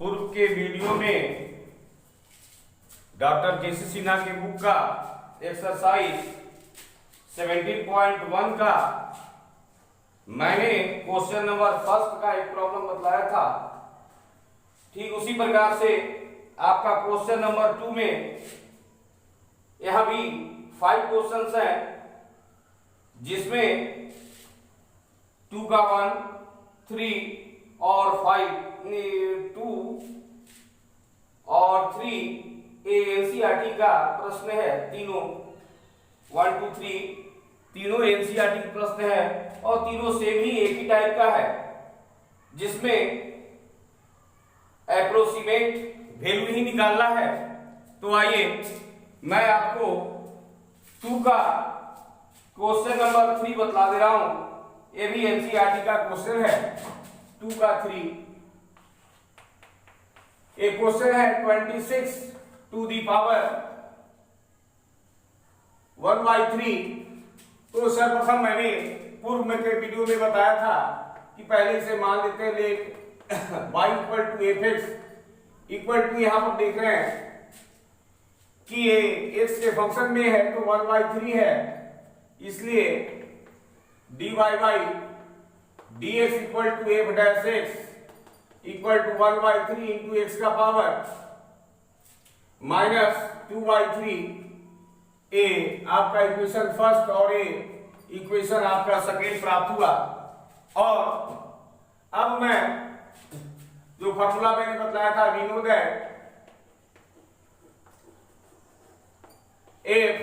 पूर्व के वीडियो में डॉक्टर केसी सिन्हा के बुक का एक्सरसाइज 17.1 का मैंने क्वेश्चन नंबर फर्स्ट का एक प्रॉब्लम बतलाया था। ठीक उसी प्रकार से आपका क्वेश्चन नंबर 2 में यहां भी 5 क्वेश्चंस हैं, जिसमें 2 का 1, 3 और 5 2 और 3 एनसीईआरटी का प्रश्न है। तीनों 1 2 3 तीनों एनसीईआरटी के प्रश्न है और तीनों सेम ही एक ही टाइप का है, जिसमें अप्रोक्सीमेट वैल्यू ही निकालना है। तो आइए मैं आपको 2 का क्वेश्चन नंबर 3 बतला दे रहा हूं। ये भी एनसीईआरटी का क्वेश्चन है। 2 का 3 एक क्वेश्चन है 26 टू दी पावर 1/3। तो सर्वप्रथम मैंने पूर्व में के वीडियो में बताया था कि पहले से मान लेते हैं let y equal to f x equal to, यहां पर देख रहे हैं कि ये x के फंक्शन में है तो 1/3 है, इसलिए dy by dx equal to f dash x equal to 1/3 into x का पावर माइनस 2/3। ए आपका इक्वेशन फर्स्ट और ए इक्वेशन आपका सेकेंड प्राप्त हुआ। और अब मैं जो फॉर्मूला मैंने बतलाया था, we know that f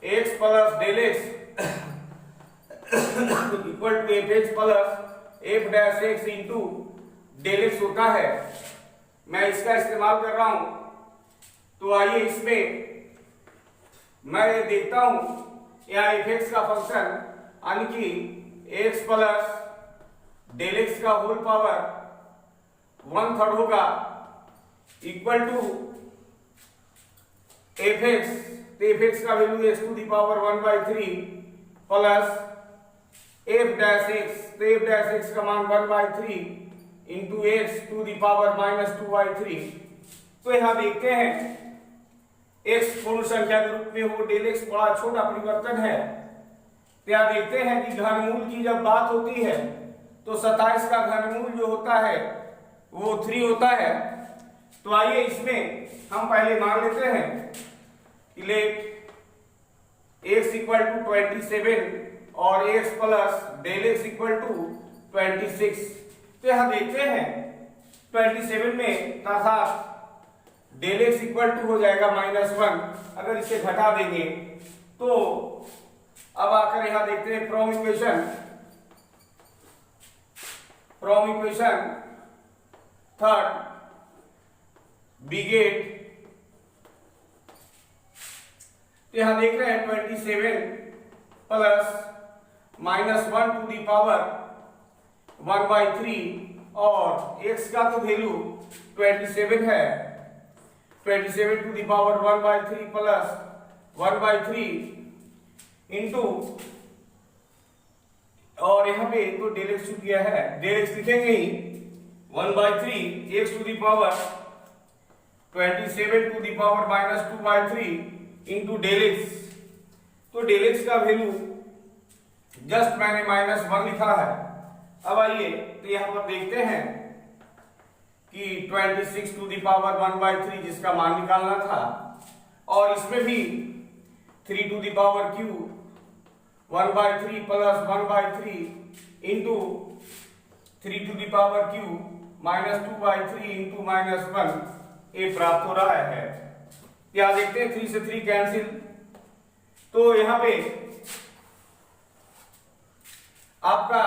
x plus del x equal to f x plus f dash x into del x होता है। मैं इसका इस्तेमाल कर रहा हूं। तो आइए इसमें मैं ये देखता हूं, यहाँ एफ एक्स का फंक्शन यानी कि एक्स प्लस डेल एक्स का होल पावर 1/3 होगा इक्वल टू एफ एक्स। तो एफ एक्स का value x to the power 1/3 plus f dash x. तो एफ डैश एक्स का मान 1/3 into x to the power minus 2/3। तो यहां देखते हैं x पूर्ण संख्या के रूप में हो, डेल x बड़ा छोटा परिवर्तन है। तो यहां देखते हैं कि घनमूल की जब बात होती है तो 27 का घनमूल जो होता है वो 3 होता है। तो आइए इसमें हम पहले मान लेते हैं कि लेट x इक्वल टू 27 और x plus del x equal to 26। तो यहां देखते हैं 27 में अर्थात डेल एक्स इक्वल टू हो जाएगा -1। अगर इसे घटा देंगे तो अब आकर यहां देखते हैं from equation third we get. तो यहां देख रहे हैं 27 प्लस -1 टू दी पावर 1/3 और x का तो वैल्यू 27 है। 27 to the power 1/3 plus 1/3 into, और यहाँ पे तो डेल एक्स छूट गया है, डेल एक्स लिखेंगे ही 1/3 x to the power 27 to the power minus 2/3 into del x. तो डेल एक्स का वैल्यू जस्ट मैंने -1 लिखा है। अब आइए तो यहाँ पर देखते हैं कि 26 टू दी पावर 1/3 जिसका मान निकालना था, और इसमें भी 3 to the power cube 1/3 plus 1/3 into 3 to the power cube minus 2/3 into -1 ये प्राप्त हो रहा है। क्या देखते हैं 3 से 3 कैंसिल। तो यहाँ पे आपका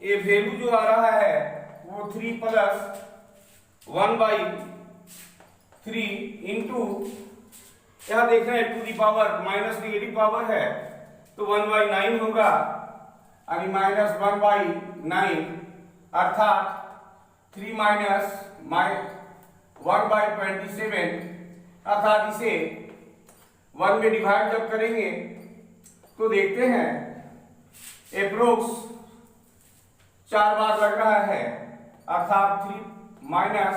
ये वैल्यू जो आ रहा है वो 3 प्लस 1/3 इंटू, यहां देख रहे हैं to the power minus negative power है तो 1/9 होगा, यानी -1/9 अर्थात 3 माइनस 1/27 अर्थात इसे 1 में डिवाइड जब करेंगे तो देखते हैं अप्रोक्स 4 बार लग रहा है, अर्थात 3 माइनस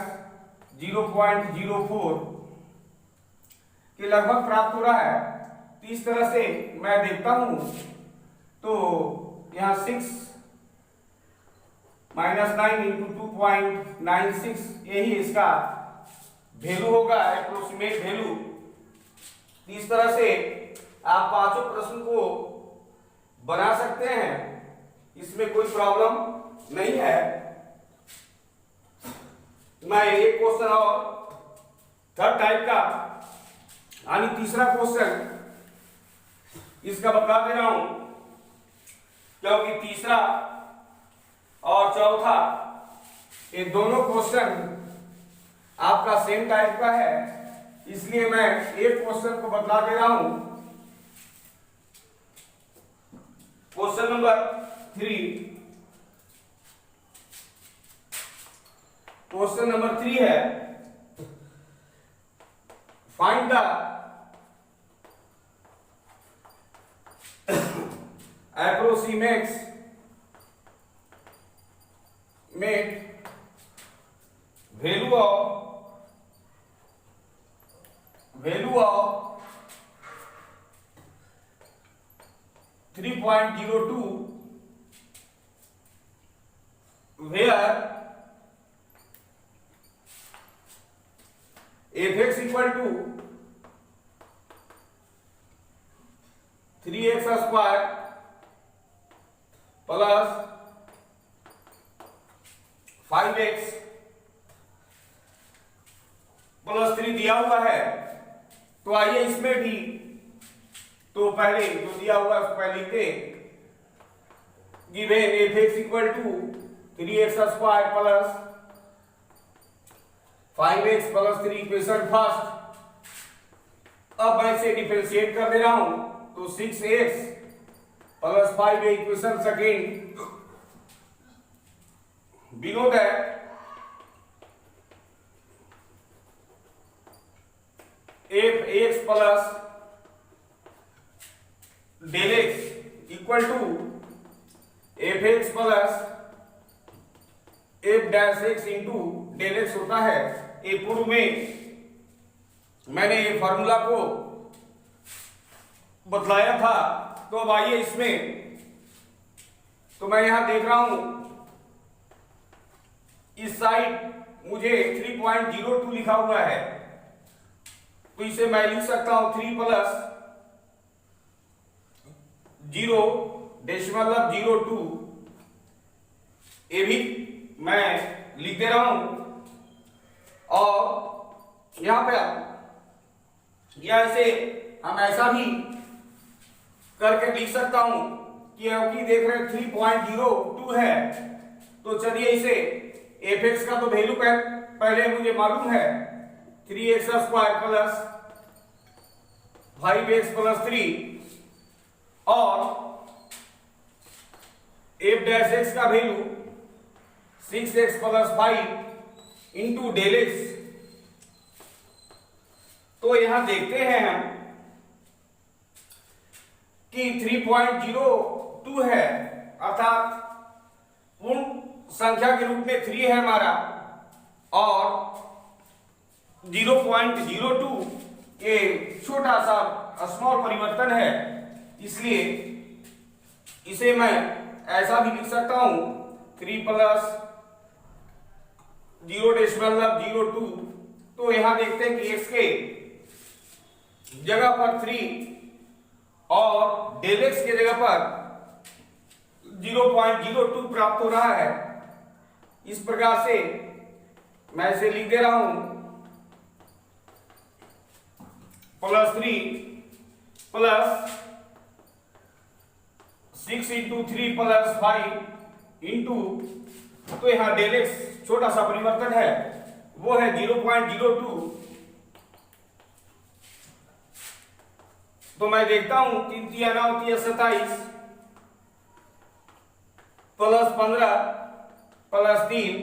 0.04 के लगभग प्राप्त हो रहा है। तो इस तरह से मैं देखता हूं तो यहाँ 6 माइनस 9 इंटू 2.96 यही इसका वैल्यू होगा, अप्रोक्सीमेट वैल्यू। इस तरह से आप पांचों प्रश्न को बना सकते हैं, इसमें कोई प्रॉब्लम नहीं है। मैं एक क्वेश्चन और थर्ड टाइप का यानी तीसरा क्वेश्चन इसका बता दे रहा हूं, क्योंकि तीसरा और चौथा ये दोनों क्वेश्चन आपका सेम टाइप का है, इसलिए मैं एक क्वेश्चन को बतला दे रहा हूं। क्वेश्चन नंबर 3, क्वेश्चन नंबर 3 है, find the approximate value of 3.02 where fx equal to 3x square plus 5x plus 3 दिया हुआ है। तो आइए इसमें भी तो पहले जो दिया हुआ है उसको पहले लिखते, given fx equal to 3x square plus 5x plus 3 equation first. अब मैं इसे डिफरेंशिएट कर दे रहा हूं तो 6x plus 5 equation second, below that f x plus del x equal to f x plus f dash x into del x होता है। ये पूर्व में मैंने ये फॉर्मूला को बतलाया था। तो अब आइए इसमें, तो मैं यहां देख रहा हूं इस साइड मुझे 3.02 लिखा हुआ है, तो इसे मैं लिख सकता हूं 3 प्लस 0.02, ये भी मैं लिख दे रहा हूं। और यहां पे या इसे हम ऐसा भी करके लिख सकता हूं कि देख रहे हैं 3.02 है, तो चलिए इसे fx का तो वैल्यू पहले मुझे मालूम है 3x square plus 5x plus 3 और f डैश x का value 6x plus 5 into del x. तो यहां देखते हैं हम कि 3.02 है, अर्थात पूर्ण संख्या के रूप में 3 है हमारा, और 0.02 ये छोटा सा स्मॉल परिवर्तन है, इसलिए इसे मैं ऐसा भी लिख सकता हूं 3 प्लस 0.02। तो यहां देखते हैं कि x के जगह पर 3 और डेल एक्स के जगह पर 0.02 प्राप्त हो रहा है। इस प्रकार से मैं इसे लिख दे रहा हूं plus 3 plus 6 into 3 plus 5 into, तो यहां डेल एक्स छोटा सा परिवर्तन है, वो है 0.02। तो मैं देखता हूं 3 3 9 27 प्लस 15 प्लस 3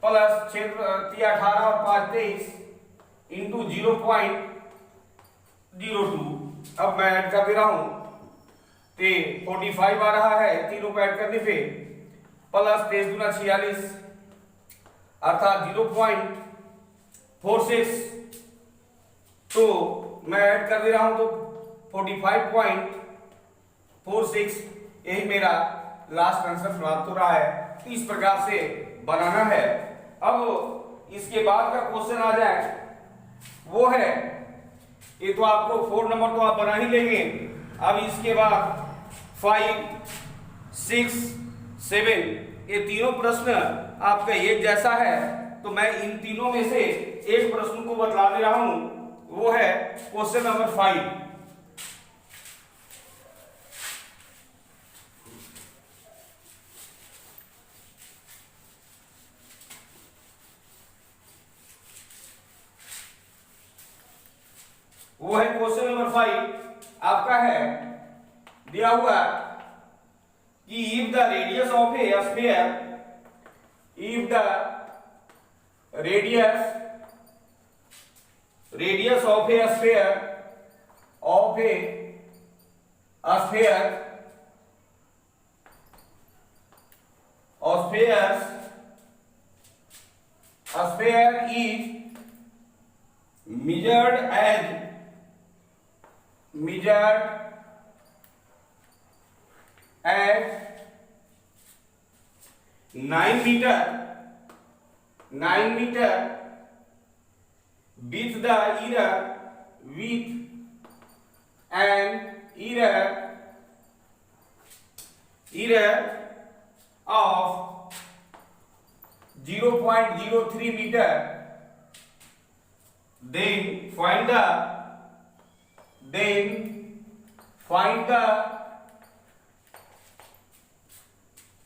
प्लस 6 18 और 5 23 इंटू 0.02। अब मैं ऐड कर दे रहा हूं तो 45 आ रहा है, तीनों को ऐड करने पे प्लस 23 दूना 46 अर्थात 0.46, तो मैं ऐड कर दे रहा हूं तो 45.46, यही मेरा लास्ट आंसर प्राप्त हो रहा है। तो इस प्रकार से बनाना है। अब इसके बाद का क्वेश्चन आ जाए, वो है, ये तो आपको 4 नंबर तो आप बना ही लेंगे। अब इसके बाद 5, 6, 7 ये तीनों प्रश्न आपका एक जैसा है, तो मैं इन तीनों में से एक प्रश्न को बतला दे रहा हूं, वो है क्वेश्चन नंबर 5। वो है क्वेश्चन नंबर 5 आपका है, दिया हुआ कि if the radius of a sphere, if the radius of a sphere is measured at 9 meter with the error of 0.03 meter, then find the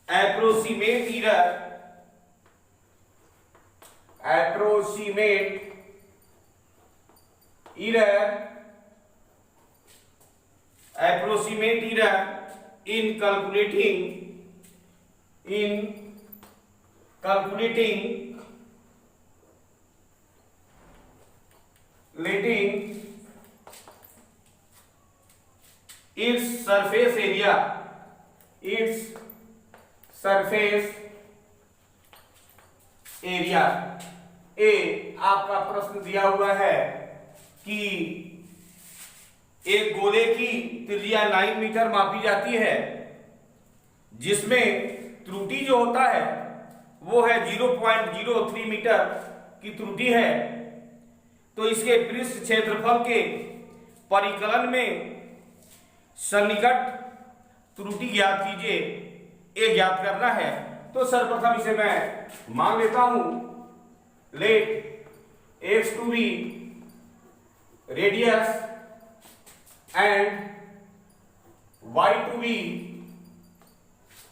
approximate error in calculating its surface area। ए आपका प्रश्न दिया हुआ है कि एक गोले की त्रिज्या 9 मीटर मापी जाती है, जिसमें त्रुटि जो होता है वो है 0.03 मीटर की त्रुटि है। तो इसके पृष्ठ क्षेत्रफल के परिकलन में सन्निकट त्रुटि ज्ञात कीजिए, ये ज्ञात करना है। तो सर्वप्रथम इसे मैं मान लेता हूं, late x to be radius and y to be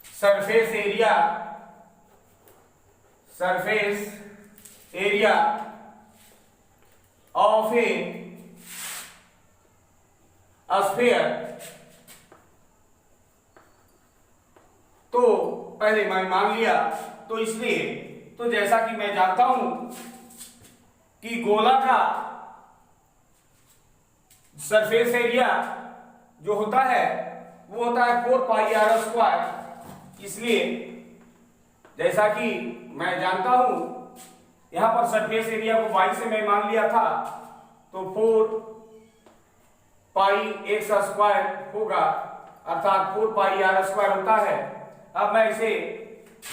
surface area of a sphere। तो पहले मैं मान लिया, तो इसलिए तो जैसा कि मैं जानता हूं कि गोला का सरफेस एरिया जो होता है वो होता है 4πr²। इसलिए जैसा कि मैं जानता हूं, यहां पर सरफेस एरिया को y से मैं मान लिया था, तो 4πx² होगा, अर्थात 4πr² होता है। अब मैं इसे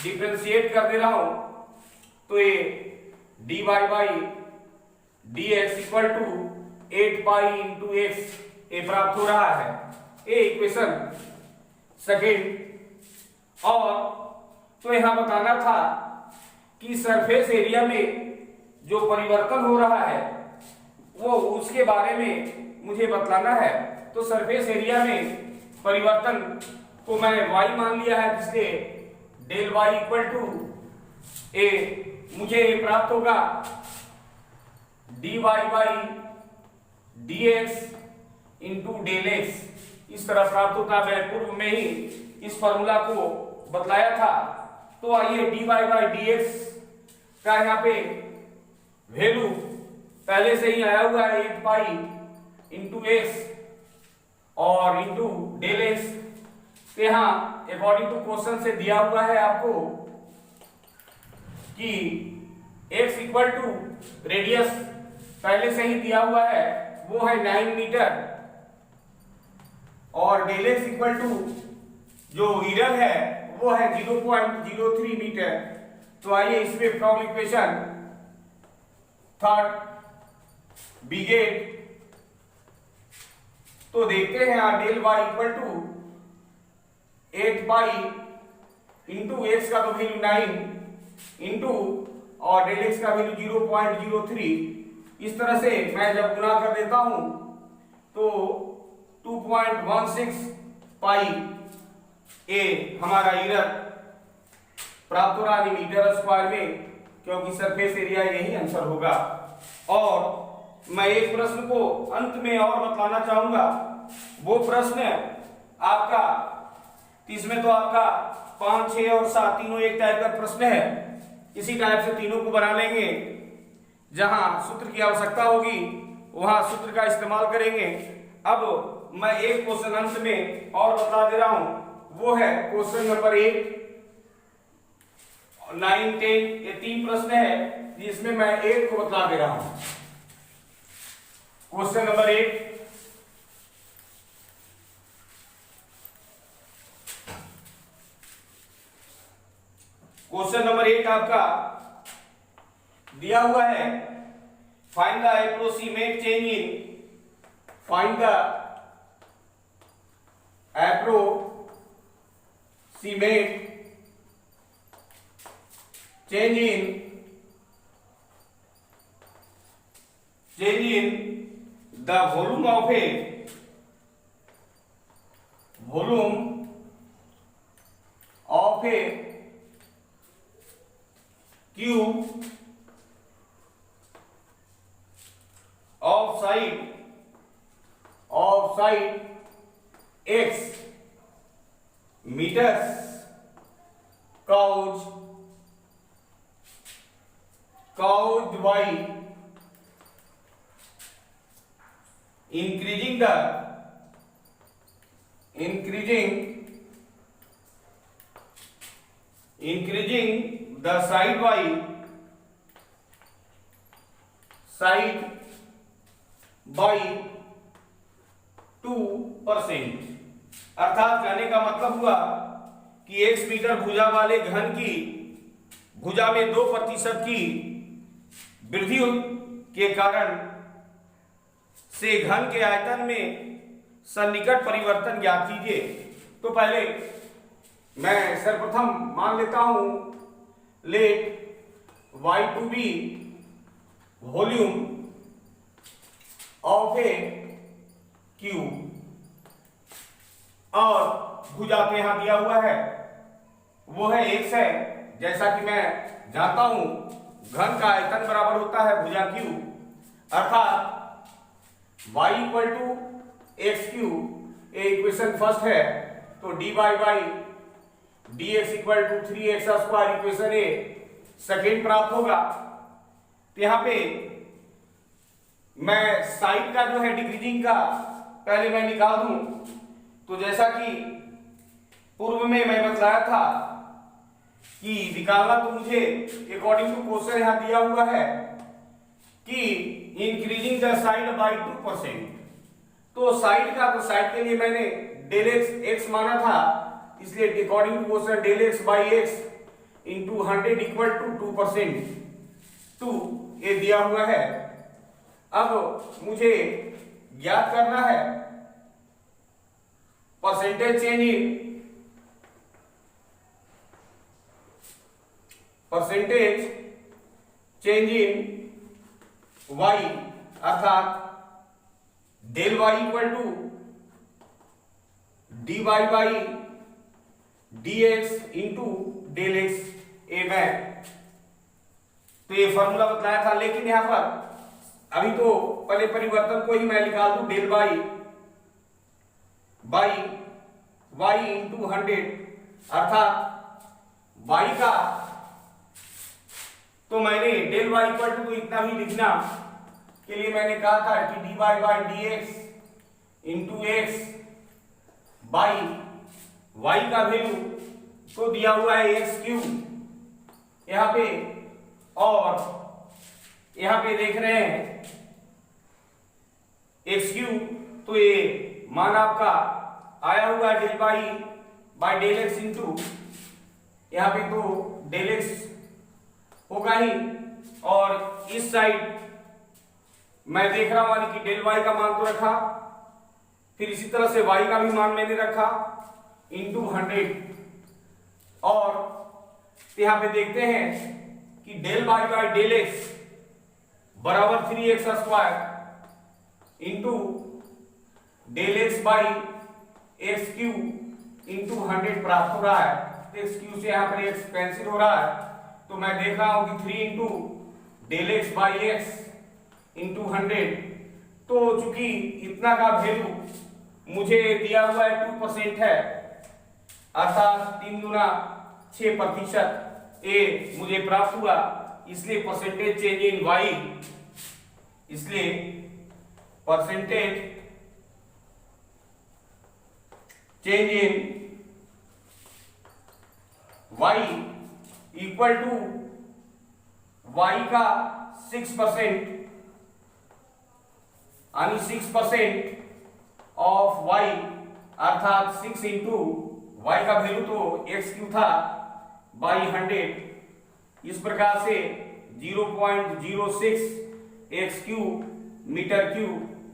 डिफरेंशिएट कर दे रहा हूं, तो ये dy by dx equal to 8π into x ये प्राप्त हो रहा है, ये इक्वेशन सेकेंड। और तो यहां बताना था कि सरफेस एरिया में जो परिवर्तन हो रहा है वो उसके बारे में मुझे बतलाना है। तो सरफेस एरिया में परिवर्तन को मैंने y मान लिया है, इसलिए डेल y इक्वल टू ए मुझे प्राप्त होगा dy by dx into del x, इस तरह प्राप्त होता है। मैं पूर्व में ही इस फॉर्मूला को बतलाया था। तो आइए dy बाई dx का यहाँ पे वैल्यू पहले से ही आया हुआ है 8π इंटू एक्स और इंटू डेल एक्स। तो यहाँ अकॉर्डिंग टू क्वेश्चन से दिया हुआ है आपको कि x इक्वल टू रेडियस पहले से ही दिया हुआ है, वो है 9 मीटर, और डेल x इक्वल टू जो एरर है वो है 0.03 मीटर। तो आइए इसमें फ्रॉम इक्वेशन थर्ड बिगेट, तो देखते हैं यहाँ del y equal to 8 pi into x का तो वैल्यू 9 इंटू और डेल एक्स का वैल्यू 0.03। इस तरह से मैं जब गुणा कर देता हूं तो 2.16 पाई ए हमारा एरर प्राप्त हो रहा है मीटर स्क्वायर में, क्योंकि सरफेस एरिया यही आंसर होगा। और मैं एक प्रश्न को अंत में और बताना चाहूंगा, वो प्रश्न आपका, इसमें तो आपका 5, 6 और 7 तीनों एक टाइप का प्रश्न है, इसी टाइप से तीनों को बना लेंगे। जहां सूत्र की आवश्यकता होगी वहां सूत्र का इस्तेमाल करेंगे। अब मैं एक क्वेश्चन अंत में और बता दे रहा हूं, वो है क्वेश्चन नंबर 8, 9, 10, ये 3 प्रश्न है जिसमें मैं 8 को बता दे रहा हूं। क्वेश्चन नंबर 8, क्वेश्चन नंबर 8 आपका दिया हुआ है, find the approximate change in, find the approximate change in the volume of A cube of side x meters caused by increasing the side by 2%। अर्थात कहने का मतलब हुआ कि 1 मीटर भुजा वाले घन की भुजा में 2% की वृद्धि के कारण से घन के आयतन में सन्निकट परिवर्तन ज्ञात कीजिए। तो पहले मैं सर्वप्रथम मान लेता हूं, let y to be volume of a cube, और भुजा पे यहां दिया हुआ है वो है x है। जैसा कि मैं जानता हूं घन का आयतन बराबर होता है भुजा क्यूब, अर्थात y इक्वल टू एक्स क्यूब, ये इक्वेशन फर्स्ट है, तो dy by dx equal to 3x square equation uh second प्राप्त होगा। तो यहां पे मैं साइड का जो है डिक्रीजिंग का पहले मैं निकाल दूं, तो जैसा कि पूर्व में मैं बतलाया था कि निकालना तो मुझे अकॉर्डिंग टू क्वेश्चन यहां दिया हुआ है कि इंक्रीजिंग द साइड बाय 2%। तो साइड का, तो साइड के लिए मैंने डेल एक्स माना था, इसलिए according to question del x by x into 100 equal to 2%, 2 ये दिया हुआ है। अब मुझे ज्ञात करना है परसेंटेज चेंज इन y, अर्थात del y equal to dy by dx into del x ए में। तो ये फॉर्मूला बताया था, लेकिन यहां पर अभी तो पहले परिवर्तन को ही मैं निकाल दूं, डेल बाई y इंटू 100, अर्थात y का, तो मैंने डेल y इक्वल टू इतना भी लिखना के लिए मैंने कहा था कि dy by dx into x by y का वैल्यू तो दिया हुआ है एक्स क्यूब यहाँ पे, और यहां पे देख रहे हैं एक्स क्यू, तो ये मान आपका आया हुआ del y by del x into, यहां पे तो डेल एक्स होगा ही, और इस साइड मैं देख रहा हूं कि डेल वाई का मान तो रखा, फिर इसी तरह से वाई का भी मान मैंने रखा इंटू 100, और यहां पे देखते हैं कि del y by del x बराबर 3x square into del x by x cube into 100 प्राप्त हो रहा है। तो एक्स क्यू से यहां पर एक्स कैंसिल हो रहा है, तो मैं देख रहा हूं कि 3 into del x by x into 100, तो चूंकि इतना का वैल्यू मुझे दिया हुआ है 2% है, अर्थात 3 गुना 6% ए मुझे प्राप्त हुआ, इसलिए परसेंटेज चेंज इन वाई, इसलिए percentage change in y equal to y का 6%, यानी 6% ऑफ वाई, अर्थात 6 इंटू वाई का वैल्यू तो एक्स क्यू था बाई 100, इस प्रकार से 0.06 एक्स क्यू मीटर क्यू,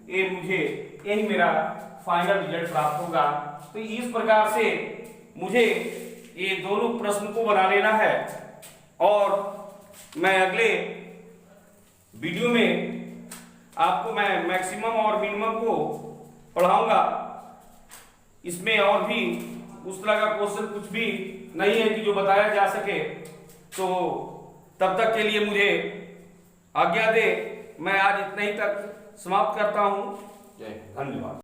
ये मुझे यही मेरा फाइनल रिजल्ट प्राप्त होगा। तो इस प्रकार से मुझे ये दोनों प्रश्न को बना लेना है, और मैं अगले वीडियो में आपको मैं मैक्सिमम और मिनिमम को पढ़ाऊंगा। इसमें और भी उस तरह का क्वेश्चन कुछ भी नहीं है कि जो बताया जा सके, तो तब तक के लिए मुझे आज्ञा दे, मैं आज इतना ही तक समाप्त करता हूं। जय, धन्यवाद।